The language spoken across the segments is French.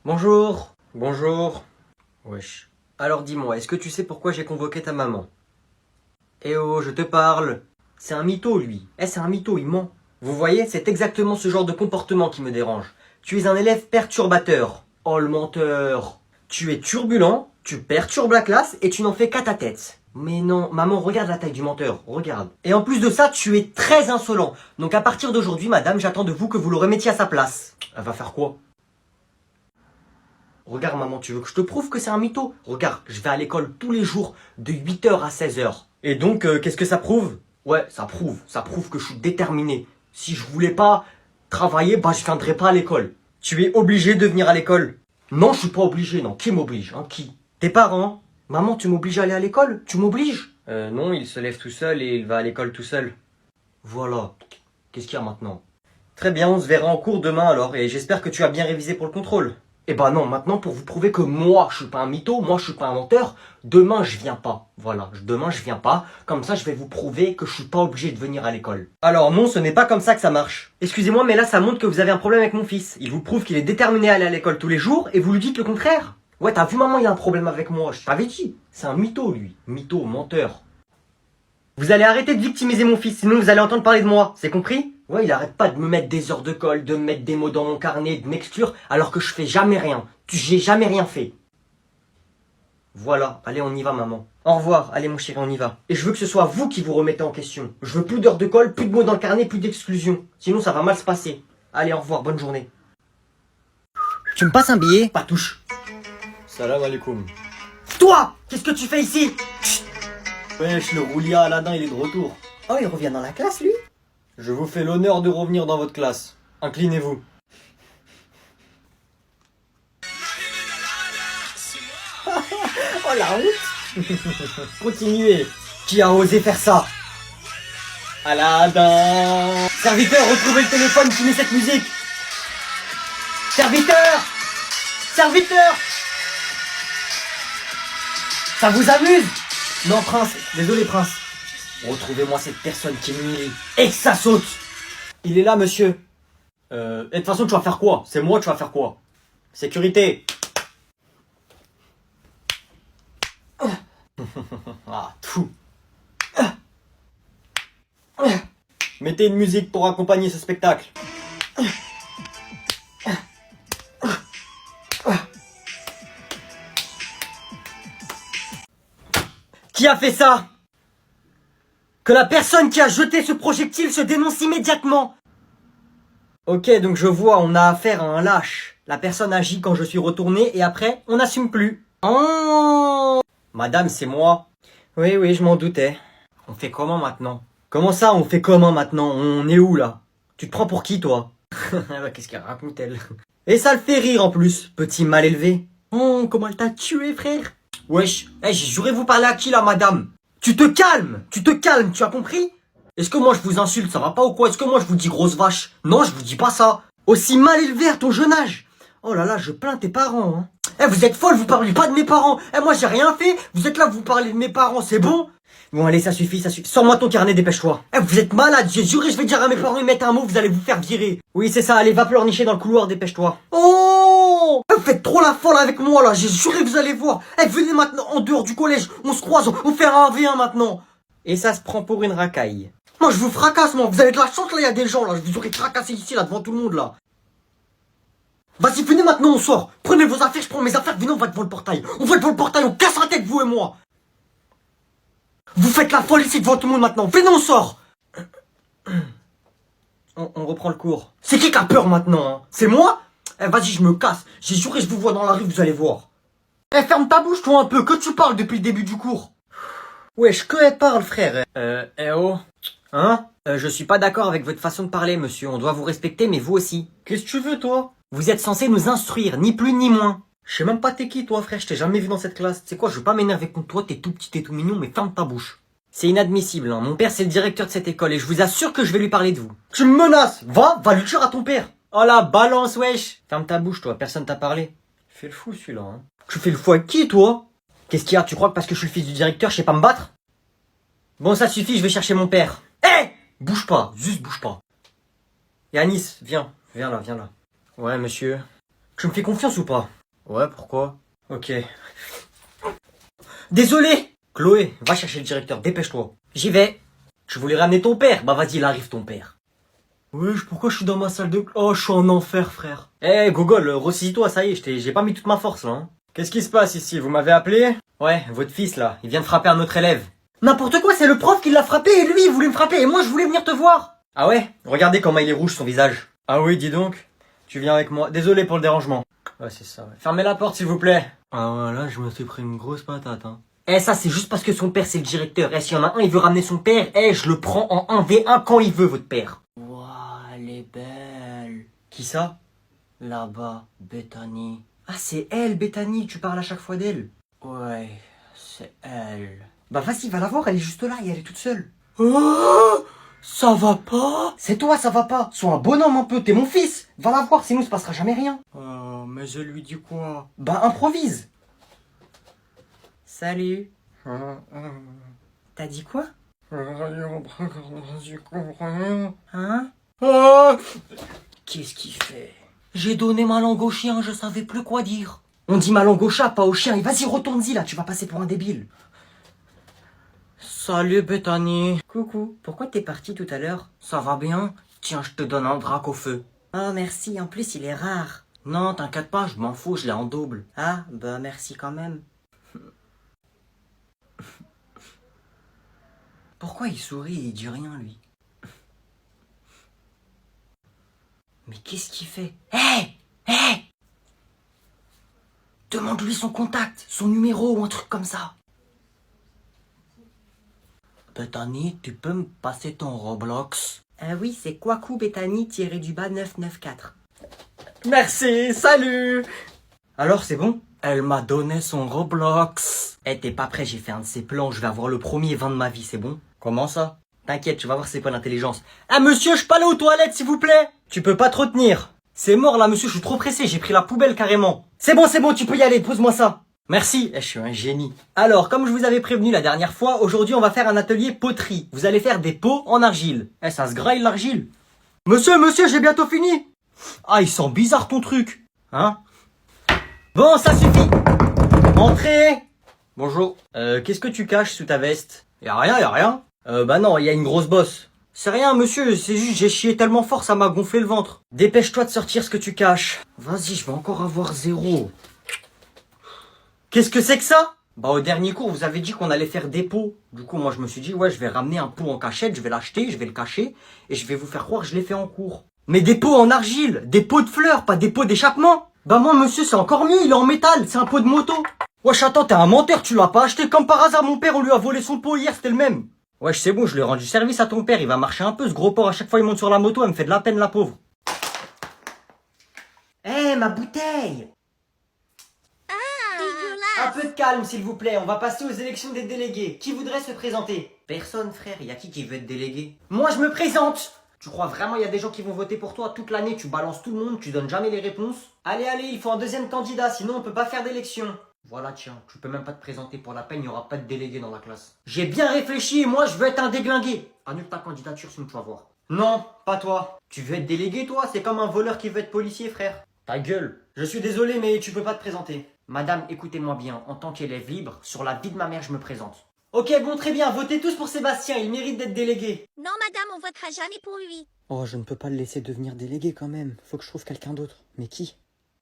Bonjour. Bonjour. Wesh. Alors dis-moi, est-ce que tu sais pourquoi j'ai convoqué ta maman? Eh oh, je te parle. C'est un mytho, lui. C'est un mytho, il ment. Vous voyez, c'est exactement ce genre de comportement qui me dérange. Tu es un élève perturbateur. Oh, le menteur. Tu es turbulent, tu perturbes la classe et tu n'en fais qu'à ta tête. Mais non, maman, regarde la taille du menteur, regarde. Et en plus de ça, tu es très insolent. Donc à partir d'aujourd'hui, madame, j'attends de vous que vous le remettiez à sa place. Elle va faire quoi? Regarde maman, tu veux que je te prouve que c'est un mytho? Regarde, je vais à l'école tous les jours de 8h à 16h. Et donc, qu'est-ce que ça prouve? Ouais, ça prouve que je suis déterminé. Si je voulais pas travailler, bah je viendrais pas à l'école. Tu es obligé de venir à l'école? Non, je suis pas obligé, non. Qui m'oblige, hein? Qui? Tes parents? Maman, tu m'obliges à aller à l'école? Tu m'obliges? Non, il se lève tout seul et il va à l'école tout seul. Voilà. Qu'est-ce qu'il y a maintenant? Très bien, on se verra en cours demain alors, et j'espère que tu as bien révisé pour le contrôle. Eh ben non, maintenant pour vous prouver que moi je suis pas un mytho, moi je suis pas un menteur, demain je viens pas. Voilà, demain je viens pas, comme ça je vais vous prouver que je suis pas obligé de venir à l'école. Alors non, ce n'est pas comme ça que ça marche. Excusez-moi, mais là ça montre que vous avez un problème avec mon fils. Il vous prouve qu'il est déterminé à aller à l'école tous les jours, et vous lui dites le contraire. Ouais, t'as vu maman, il a un problème avec moi, je t'avais dit. C'est un mytho lui, mytho, menteur. Vous allez arrêter de victimiser mon fils, sinon vous allez entendre parler de moi, c'est compris? Ouais, il arrête pas de me mettre des heures de colle, de me mettre des mots dans mon carnet, de m'exclure, alors que je fais jamais rien. J'ai jamais rien fait. Voilà, allez on y va maman. Au revoir, allez mon chéri, on y va. Et je veux que ce soit vous qui vous remettez en question. Je veux plus d'heures de colle, plus de mots dans le carnet, plus d'exclusion. Sinon ça va mal se passer. Allez, au revoir, bonne journée. Tu me passes un billet? Pas touche. Salam alaikum. Toi, qu'est-ce que tu fais ici? Wesh, le Roulia Aladdin, il est de retour. Oh, il revient dans la classe, lui? Je vous fais l'honneur de revenir dans votre classe. Inclinez-vous. Oh, la honte! Continuez. Qui a osé faire ça? Aladdin. Serviteur, retrouvez le téléphone qui met cette musique. Serviteur! Serviteur! Ça vous amuse? Non, prince, désolé, prince. Retrouvez-moi cette personne qui m'humilie. Et que ça saute! Il est là, monsieur. Et de toute façon, tu vas faire quoi? C'est moi, tu vas faire quoi? Sécurité! Ah, tout. Mettez une musique pour accompagner ce spectacle. Qui a fait ça? Que la personne qui a jeté ce projectile se dénonce immédiatement. Ok, donc je vois, on a affaire à un lâche. La personne agit quand je suis retourné et après, on n'assume plus. Oh! Madame, c'est moi. Oui, oui, je m'en doutais. On fait comment maintenant? Comment ça, on fait comment maintenant? On est où là? Tu te prends pour qui toi? Qu'est-ce qu'elle raconte elle? Et ça le fait rire en plus, petit mal élevé. Oh, comment elle t'a tué frère? Wesh, j'ai juré vous parler à qui là madame? Tu te calmes, tu as compris? Est-ce que moi je vous insulte, ça va pas ou quoi? Est-ce que moi je vous dis grosse vache? Non, je vous dis pas ça. Aussi mal élevé à ton jeune âge. Oh là là, je plains tes parents, hein. Vous êtes folle, vous parlez pas de mes parents. Moi j'ai rien fait, vous êtes là, vous parlez de mes parents, c'est bon? Bon allez, ça suffit, ça suffit. Sors-moi ton carnet, dépêche-toi. Vous êtes malade, j'ai juré, je vais dire à mes parents, ils mettent un mot, vous allez vous faire virer. Oui, c'est ça, allez, va pleurnicher dans le couloir, dépêche-toi. Oh! Vous faites trop la folle avec moi là, j'ai juré, vous allez voir. Venez maintenant en dehors du collège, on se croise, on fait un V1 maintenant. Et ça se prend pour une racaille. Moi je vous fracasse, moi, vous avez de la chance là, il y a des gens là, je vous aurais fracassé ici là devant tout le monde là. Vas-y, venez maintenant, on sort. Prenez vos affaires, je prends mes affaires, venez, on va devant le portail. On va devant le portail, on casse la tête, vous et moi. Vous faites la folle ici devant tout le monde maintenant, venez, on sort. On reprend le cours. C'est qui a peur maintenant, hein? C'est moi? Vas-y, je me casse. J'ai juré, je vous vois dans la rue, vous allez voir. Ferme ta bouche, toi, un peu, que tu parles depuis le début du cours. Wesh, que elle parle, frère? Oh. Hein? Je suis pas d'accord avec votre façon de parler, monsieur. On doit vous respecter, mais vous aussi. Qu'est-ce que tu veux, toi? Vous êtes censé nous instruire, ni plus ni moins. Je sais même pas t'es qui, toi, frère. Je t'ai jamais vu dans cette classe. C'est quoi, je veux pas m'énerver contre toi, t'es tout petit, t'es tout mignon, mais ferme ta bouche. C'est inadmissible, hein. Mon père, c'est le directeur de cette école, et je vous assure que je vais lui parler de vous. Tu me menaces. Va lui dire à ton père. Oh la balance, wesh. Ferme ta bouche, toi, personne t'a parlé. Fais le fou, celui-là, hein. Tu fais le fou avec qui, toi? Qu'est-ce qu'il y a? Tu crois que parce que je suis le fils du directeur, je sais pas me battre? Bon, ça suffit, je vais chercher mon père. Bouge pas, juste bouge pas. Yanis, viens là, viens là. Ouais, monsieur. Tu me fais confiance ou pas? Ouais, pourquoi? Ok. Désolé! Chloé, va chercher le directeur, dépêche-toi. J'y vais. Tu voulais ramener ton père? Bah vas-y, il arrive ton père. Wesh, pourquoi je suis dans ma salle de... Oh, je suis en enfer, frère. Eh, Gogol, ressaisis-toi, ça y est, j'ai pas mis toute ma force là. Hein. Qu'est-ce qui se passe ici? Vous m'avez appelé? Ouais, votre fils là, il vient de frapper un autre élève. N'importe quoi, c'est le prof qui l'a frappé et lui, il voulait me frapper et moi, je voulais venir te voir. Ah ouais? Regardez comment il est rouge son visage. Ah oui, dis donc. Tu viens avec moi. Désolé pour le dérangement. Ouais, c'est ça, ouais. Fermez la porte s'il vous plaît. Ah ouais, là, je me suis pris une grosse patate, hein. Eh, ça, c'est juste parce que son père, c'est le directeur. Eh, s'il y en a un, il veut ramener son père, eh, je le prends en 1v1 quand il veut, votre père. Waouh, elle est belle. Qui ça? Là-bas, Bethany. Ah, c'est elle, Bethany, tu parles à chaque fois d'elle. Ouais, c'est elle. Bah vas-y, va la voir, elle est juste là et elle est toute seule. Oh, ça va pas? C'est toi, ça va pas. Sois un bonhomme un peu, t'es mon fils. Va la voir, sinon il se passera jamais rien. Oh, mais je lui dis quoi? Bah improvise. Salut. T'as dit quoi? Hein? Oh, qu'est-ce qu'il fait? J'ai donné ma langue au chien, je savais plus quoi dire. On dit ma langue au chat, pas au chien. Et vas-y, retourne-y là, tu vas passer pour un débile. Salut Bethany. Coucou, pourquoi t'es parti tout à l'heure? Ça va bien? Tiens, je te donne un drac au feu. Oh merci, en plus il est rare. Non, t'inquiète pas, je m'en fous, je l'ai en double. Ah, bah merci quand même. Pourquoi il sourit et il dit rien, lui? Mais qu'est-ce qu'il fait? Hé! Hé! Demande-lui son contact, son numéro ou un truc comme ça. Bethany, tu peux me passer ton Roblox? Ah oui, c'est Kwaku Bethany _du-bas 994. Merci, salut! Alors, c'est bon? Elle m'a donné son Roblox. Eh, t'es pas prêt, j'ai fait un de ces plans, je vais avoir le premier 20 de ma vie, c'est bon? Comment ça? T'inquiète, tu vas voir c'est quoi l'intelligence. Ah monsieur, je peux aller aux toilettes s'il vous plaît? Tu peux pas trop tenir. C'est mort là, monsieur, je suis trop pressé, j'ai pris la poubelle carrément. C'est bon, tu peux y aller, pose-moi ça. Merci, je suis un génie. Alors, comme je vous avais prévenu la dernière fois, aujourd'hui on va faire un atelier poterie. Vous allez faire des pots en argile. Eh, ça se graille l'argile. Monsieur, j'ai bientôt fini. Ah, il sent bizarre ton truc. Hein? Bon, ça suffit. Entrez. Bonjour. Qu'est-ce que tu caches sous ta veste? Y'a rien. Bah non, il y a une grosse bosse. C'est rien monsieur, c'est juste j'ai chié tellement fort ça m'a gonflé le ventre. Dépêche-toi de sortir ce que tu caches. Vas-y, je vais encore avoir 0. Qu'est-ce que c'est que ça? Bah au dernier cours, vous avez dit qu'on allait faire des pots. Du coup, moi je me suis dit, ouais, je vais ramener un pot en cachette, je vais l'acheter, je vais le cacher, et je vais vous faire croire que je l'ai fait en cours. Mais des pots en argile, des pots de fleurs, pas des pots d'échappement. Bah moi monsieur, c'est encore mieux, il est en métal, c'est un pot de moto. Wesh attends, t'es un menteur, tu l'as pas acheté comme par hasard, mon père on lui a volé son pot hier, c'était le même. Wesh, c'est bon, je lui ai rendu service à ton père, il va marcher un peu, ce gros porc, à chaque fois il monte sur la moto, elle me fait de la peine la pauvre. Eh, ma bouteille! Un peu de calme s'il vous plaît, on va passer aux élections des délégués. Qui voudrait se présenter? Personne, frère, y a qui veut être délégué? Moi je me présente. Tu crois vraiment il y a des gens qui vont voter pour toi? Toute l'année tu balances tout le monde, tu donnes jamais les réponses. Allez, il faut un deuxième candidat, sinon on peut pas faire d'élection. Voilà, tiens, tu peux même pas te présenter pour la peine, il y aura pas de délégué dans la classe. J'ai bien réfléchi et moi je veux être un déglingué. Annule ta candidature, sinon tu vas voir. Non, pas toi. Tu veux être délégué toi? C'est comme un voleur qui veut être policier, frère. Ta gueule. Je suis désolé mais tu peux pas te présenter. Madame, écoutez-moi bien, en tant qu'élève libre, sur la vie de ma mère, je me présente. Ok, bon, très bien, votez tous pour Sébastien, il mérite d'être délégué. Non, madame, on votera jamais pour lui. Oh, je ne peux pas le laisser devenir délégué quand même. Faut que je trouve quelqu'un d'autre. Mais qui?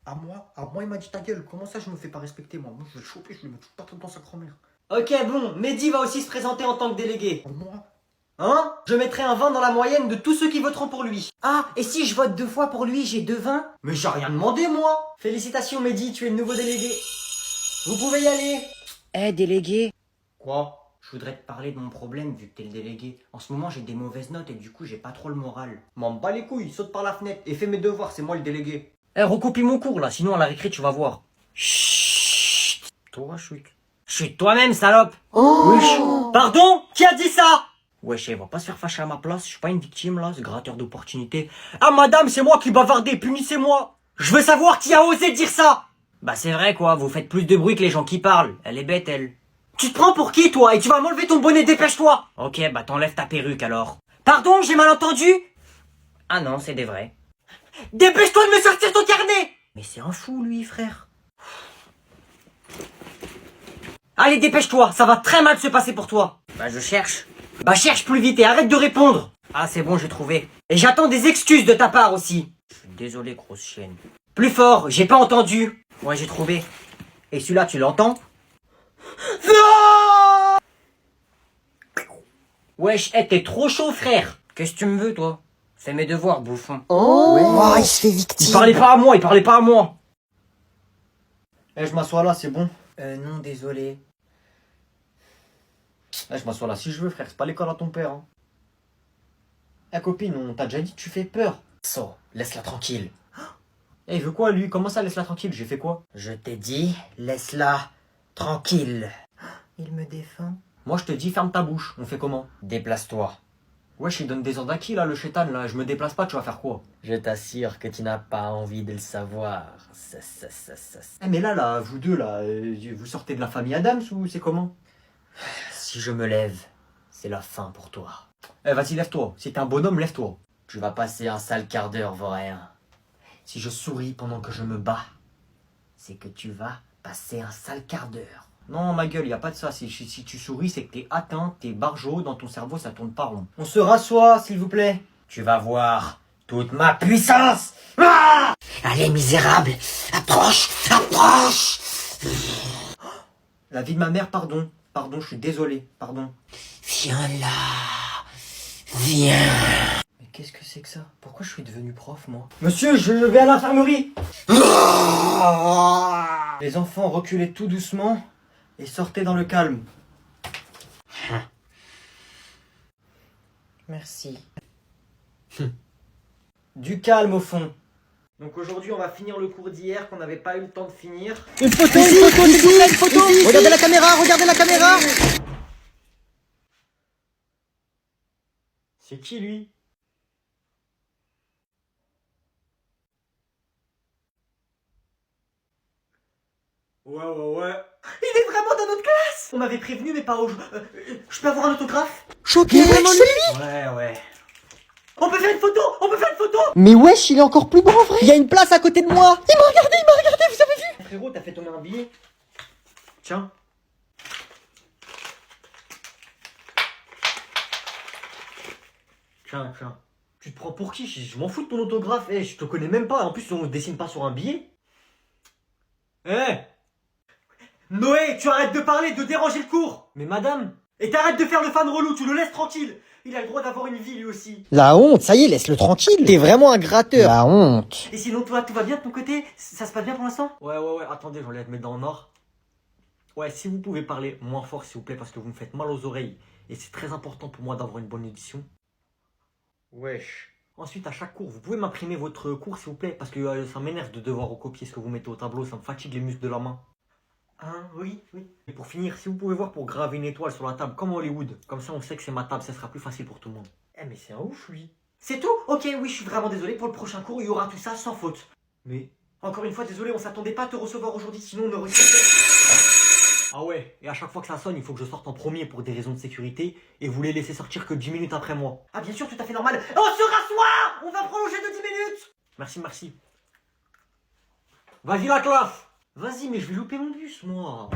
À moi, il m'a dit ta gueule. Comment ça, je me fais pas respecter, moi? Moi, je vais le choper, je le mets tout partout dans sa grand-mère. Ok, bon, Mehdi va aussi se présenter en tant que délégué. Moi? Hein? Je mettrai un 20 dans la moyenne de tous ceux qui voteront pour lui. Ah, et si je vote 2 fois pour lui, j'ai 2 20? Mais j'ai rien demandé, moi. Félicitations, Mehdi, tu es le nouveau délégué. Vous pouvez y aller. Eh, délégué. Quoi? Je voudrais te parler de mon problème, vu que t'es le délégué. En ce moment, j'ai des mauvaises notes et du coup, j'ai pas trop le moral. M'en bats les couilles, saute par la fenêtre et fais mes devoirs, c'est moi le délégué. Eh, recopie mon cours, là, sinon à la récré, tu vas voir. Chut. Toi, chute. Chut toi-même, salope. Wesh. Pardon? Qui a dit ça? Wesh, va pas se faire fâcher à ma place, je suis pas une victime, là, ce gratteur d'opportunités. Ah, madame, c'est moi qui bavardais, punissez-moi. Je veux savoir qui a osé dire ça. Bah, c'est vrai, quoi, vous faites plus de bruit que les gens qui parlent. Elle est bête, elle. Tu te prends pour qui, toi? Et tu vas m'enlever ton bonnet, dépêche-toi. Ok, bah t'enlèves ta perruque, alors. Pardon, j'ai mal entendu? Ah non, c'est des vrais. Dépêche-toi de me sortir ton carnet. Mais c'est un fou, lui, frère. Allez, dépêche-toi, ça va très mal se passer pour toi. Bah, je cherche. Bah, cherche plus vite et arrête de répondre. Ah, c'est bon, j'ai trouvé. Et j'attends des excuses de ta part aussi. Je suis désolé, grosse chienne. Plus fort, j'ai pas entendu. Ouais, j'ai trouvé. Et celui-là, tu l'entends? Non! Wesh, t'es trop chaud, frère. Qu'est-ce que tu me veux, toi? Fais mes devoirs, bouffon. Oh, il se fait victime. Il parlait pas à moi. Eh, je m'assois là, c'est bon. Non, désolé. Eh, je m'assois là si je veux, frère. C'est pas l'école à ton père. Hein. Eh, copine, on t'a déjà dit que tu fais peur. So, laisse-la tranquille. Eh, il veut quoi, lui? Comment ça, laisse-la tranquille? J'ai fait quoi? Je t'ai dit, laisse-la tranquille. Il me défend. Moi, je te dis, ferme ta bouche. On fait comment? Déplace-toi. Wesh, il donne des ordres à qui, là, le chétan, là? Je me déplace pas, tu vas faire quoi? Je t'assure que tu n'as pas envie de le savoir. Eh, mais là, vous deux, là, vous sortez de la famille Adams ou c'est comment? Si je me lève, c'est la fin pour toi. Eh, vas-y, lève-toi. Si t'es un bonhomme, lève-toi. Tu vas passer un sale quart d'heure, vaurien. Si je souris pendant que je me bats. C'est que tu vas passer un sale quart d'heure. Non, ma gueule, y a pas de ça. Si tu souris, c'est que t'es atteint, t'es barjot, dans ton cerveau, ça tourne pas rond. On se rassoit, s'il vous plaît. Tu vas voir toute ma puissance. Ah! Allez, misérable, approche, approche. La vie de ma mère, pardon. Pardon, je suis désolé. Pardon. Viens là, viens. Mais qu'est-ce que c'est que ça? Pourquoi je suis devenu prof, moi? Monsieur, je vais à l'infirmerie. Les enfants reculaient tout doucement et sortaient dans le calme. Merci. Du calme, au fond. Donc aujourd'hui, on va finir le cours d'hier qu'on n'avait pas eu le temps de finir. Une photo, s'il vous plaît, une photo. Regardez la caméra, regardez la caméra. C'est qui, lui? Ouais. Il est vraiment dans notre classe! On m'avait prévenu, mais pas au... je peux avoir un autographe? Choqué, vraiment lui. Ouais. On peut faire une photo! Mais wesh, il est encore plus grand, vrai. Il y a une place à côté de moi. Il m'a regardé, vous avez vu? Frérot, t'as fait tomber un billet? Tiens. Tiens. Tu te prends pour qui? Je m'en fous de ton autographe. Eh, je te connais même pas. En plus, on dessine pas sur un billet. Eh! Noé, tu arrêtes de parler, de déranger le cours! Mais madame! Et t'arrêtes de faire le fan relou, tu le laisses tranquille! Il a le droit d'avoir une vie lui aussi. La honte, ça y est, laisse-le tranquille. T'es vraiment un gratteur. La honte. Et sinon, toi, tout va bien de ton côté? Ça se passe bien pour l'instant? Ouais, attendez, j'enlève mes dents en or. Ouais, si vous pouvez parler moins fort, s'il vous plaît, parce que vous me faites mal aux oreilles. Et c'est très important pour moi d'avoir une bonne audition. Wesh. Ensuite, à chaque cours, vous pouvez m'imprimer votre cours, s'il vous plaît, parce que ça m'énerve de devoir recopier ce que vous mettez au tableau, ça me fatigue les muscles de la main. Hein, oui. Et pour finir, si vous pouvez voir pour graver une étoile sur la table, comme Hollywood, comme ça on sait que c'est ma table, ça sera plus facile pour tout le monde. Eh, mais c'est un ouf, lui. C'est tout? Ok, oui, je suis vraiment désolé, pour le prochain cours, il y aura tout ça sans faute. Mais, encore une fois, désolé, on s'attendait pas à te recevoir aujourd'hui, sinon on aurait... Ah ouais, et à chaque fois que ça sonne, il faut que je sorte en premier pour des raisons de sécurité, et vous les laissez sortir que 10 minutes après moi. Ah bien sûr, tout à fait normal. On se rassoit! On va prolonger de 10 minutes! Merci. Vas-y la classe! Vas-y, mais je vais louper mon bus, moi.